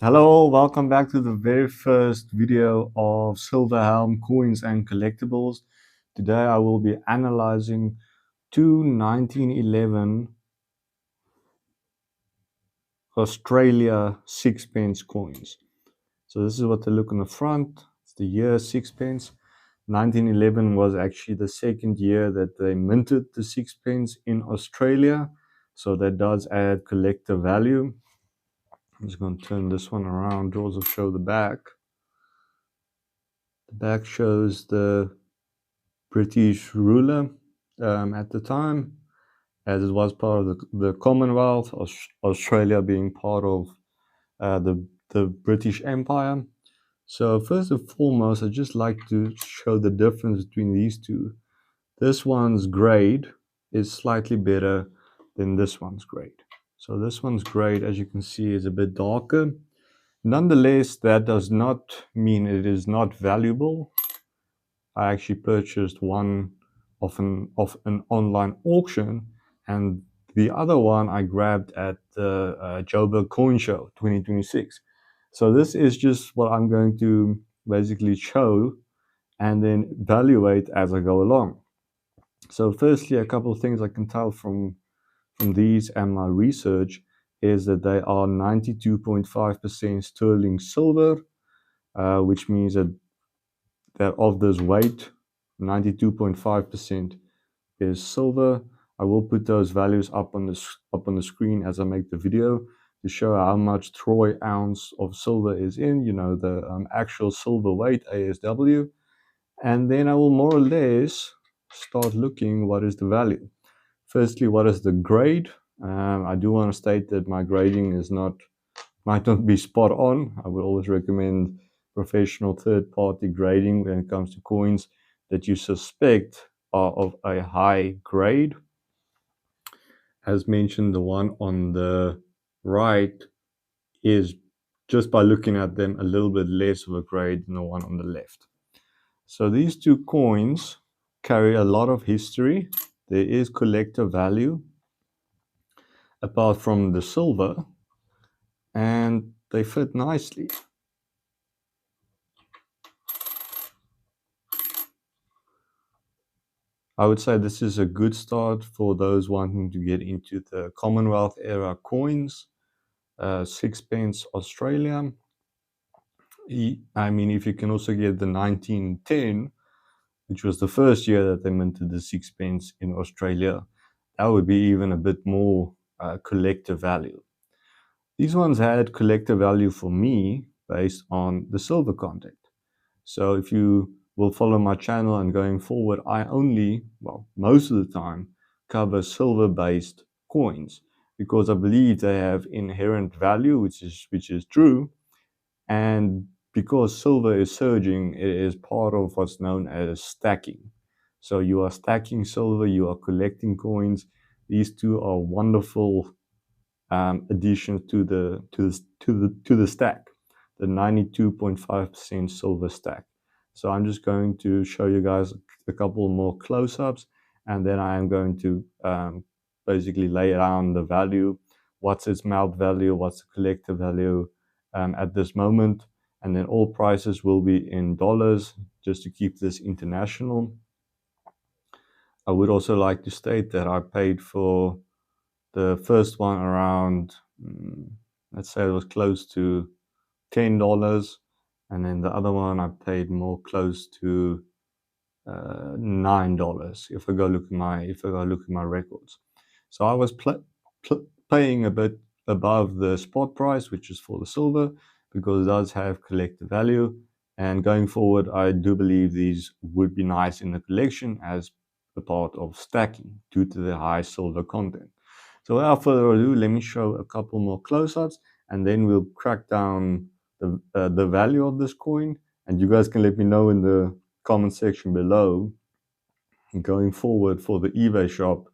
Hello, welcome back to the very first video of Silver Helm coins and collectibles. Today I will be analyzing two 1911 Australia sixpence coins. So this is what they look on the front. It's the year sixpence. 1911 was actually the second year that they minted the sixpence in Australia. So that does add collector value. I'm just going to turn this one around to also show the back. The back shows the British ruler at the time, as it was part of the Commonwealth, Australia being part of the British Empire. So first and foremost, I'd just like to show the difference between these two. This one's grade is slightly better than this one's grade. So this one's grade, as you can see, is a bit darker. Nonetheless, that does not mean it is not valuable. I actually purchased one of an online auction, and the other one I grabbed at the Joburg Coin Show 2026. So this is just what I'm going to basically show and then evaluate as I go along. So firstly, a couple of things I can tell from these and my research is that they are 92.5% sterling silver, which means that of this weight, 92.5% is silver. I will put those values up on the screen as I make the video to show how much troy ounce of silver is in, the actual silver weight, ASW. And then I will more or less start looking what is the value. Firstly, what is the grade? I do want to state that my grading might not be spot on. I would always recommend professional third-party grading when it comes to coins that you suspect are of a high grade. As mentioned, the one on the right is, just by looking at them, a little bit less of a grade than the one on the left. So these two coins carry a lot of history. There is collector value apart from the silver, and they fit nicely. I would say this is a good start for those wanting to get into the Commonwealth era coins. Sixpence Australia. I mean, if you can also get the 1910, which was the first year that they minted the sixpence in Australia, that would be even a bit more collector value. These ones had collector value for me based on the silver content. So if you will follow my channel and going forward, I only, well, most of the time, cover silver-based coins because I believe they have inherent value, which is true, and because silver is surging, it is part of what's known as stacking. So you are stacking silver, you are collecting coins. These two are wonderful additions to the stack, the 92.5% silver stack. So I'm just going to show you guys a couple more close-ups, and then I am going to basically lay down the value, what's its melt value, what's the collector value at this moment, and then all prices will be in dollars just to keep this international. I would also like to state that I paid for the first one around, let's say it was close to $10, and then the other one I paid more close to $9 if I go look at my records. So I was paying a bit above the spot price, which is for the silver, because it does have collector value. And going forward, I do believe these would be nice in the collection as a part of stacking due to the high silver content. So without further ado, let me show a couple more close-ups, and then we'll crack down the value of this coin. And you guys can let me know in the comment section below, going forward for the eBay shop,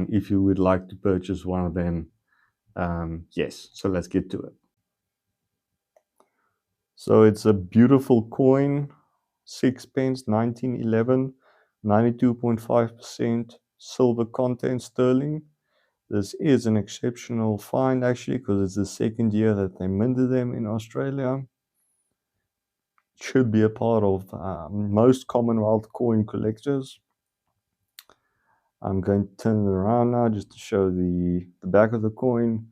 if you would like to purchase one of them. Yes, so let's get to it. So it's a beautiful coin, sixpence, 1911, 92.5% silver content sterling. This is an exceptional find actually, because it's the second year that they minted them in Australia. Should be a part of most Commonwealth coin collectors. I'm going to turn it around now just to show the back of the coin.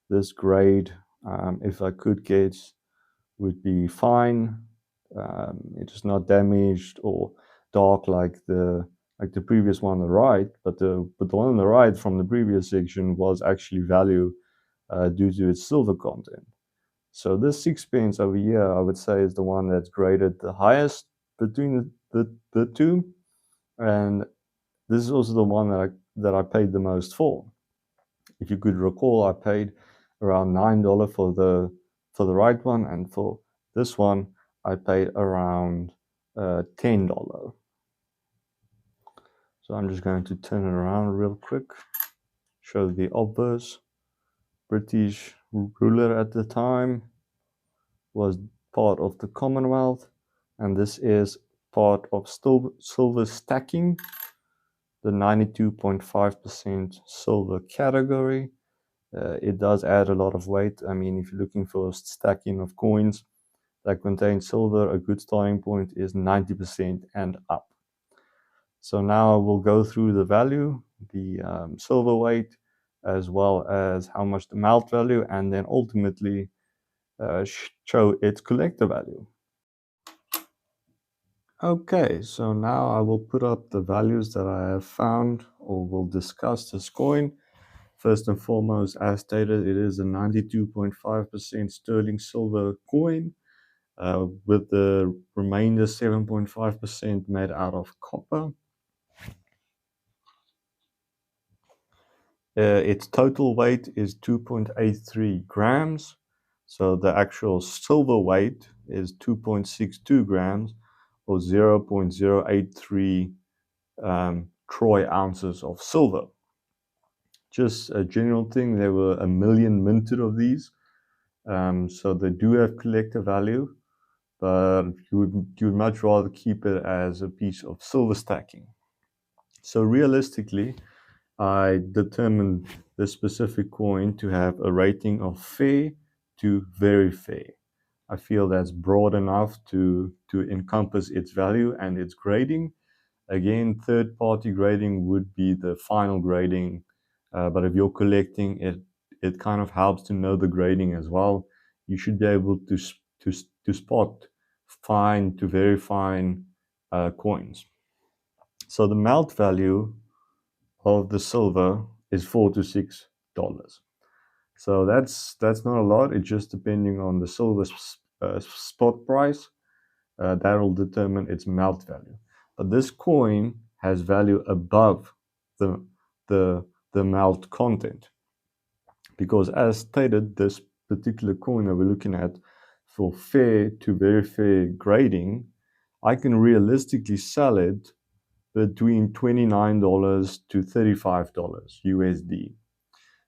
This grade, if I could guess, would be fine. It is not damaged or dark like the previous one on the right, but the one on the right from the previous section was actually value due to its silver content. So this sixpence over here, I would say, is the one that's graded the highest between the two, and this is also the one that I paid the most for. If you could recall, I paid around $9 for the right one, and for this one I paid around $10. So I'm just going to turn it around real quick, show the obverse. British ruler at the time was part of the Commonwealth, and this is part of silver stacking, the 92.5% silver category. It does add a lot of weight. I mean, if you're looking for a stacking of coins that contain silver, a good starting point is 90% and up. So now we'll go through the value, the silver weight, as well as how much the melt value, and then ultimately show its collector value. Okay, so now I will put up the values that I have found, or will discuss this coin. First and foremost, as stated, it is a 92.5% sterling silver coin, with the remainder 7.5% made out of copper. Its total weight is 2.83 grams. So the actual silver weight is 2.62 grams, or 0.083 troy ounces of silver. Just a general thing, there were 1 million minted of these. So they do have collector value, but you would much rather keep it as a piece of silver stacking. So realistically, I determined this specific coin to have a rating of fair to very fair. I feel that's broad enough to encompass its value and its grading. Again, third-party grading would be the final grading, but if you're collecting it, it kind of helps to know the grading as well. You should be able to spot fine to very fine coins. So the melt value of the silver is $4 to $6. So that's not a lot. It's just depending on the silver spot price. That will determine its melt value. But this coin has value above the melt content, because as stated, this particular coin that we're looking at for fair to very fair grading, I can realistically sell it between $29 to $35 USD.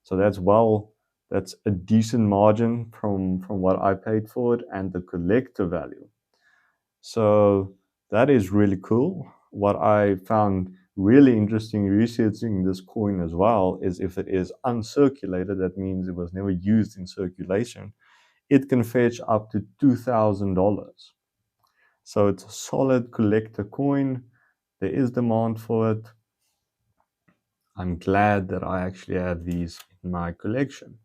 So that's a decent margin from what I paid for it and the collector value. So that is really cool. What I found really interesting researching this coin as well is if it is uncirculated, that means it was never used in circulation, it can fetch up to $2,000. So it's a solid collector coin. There is demand for it. I'm glad that I actually have these in my collection.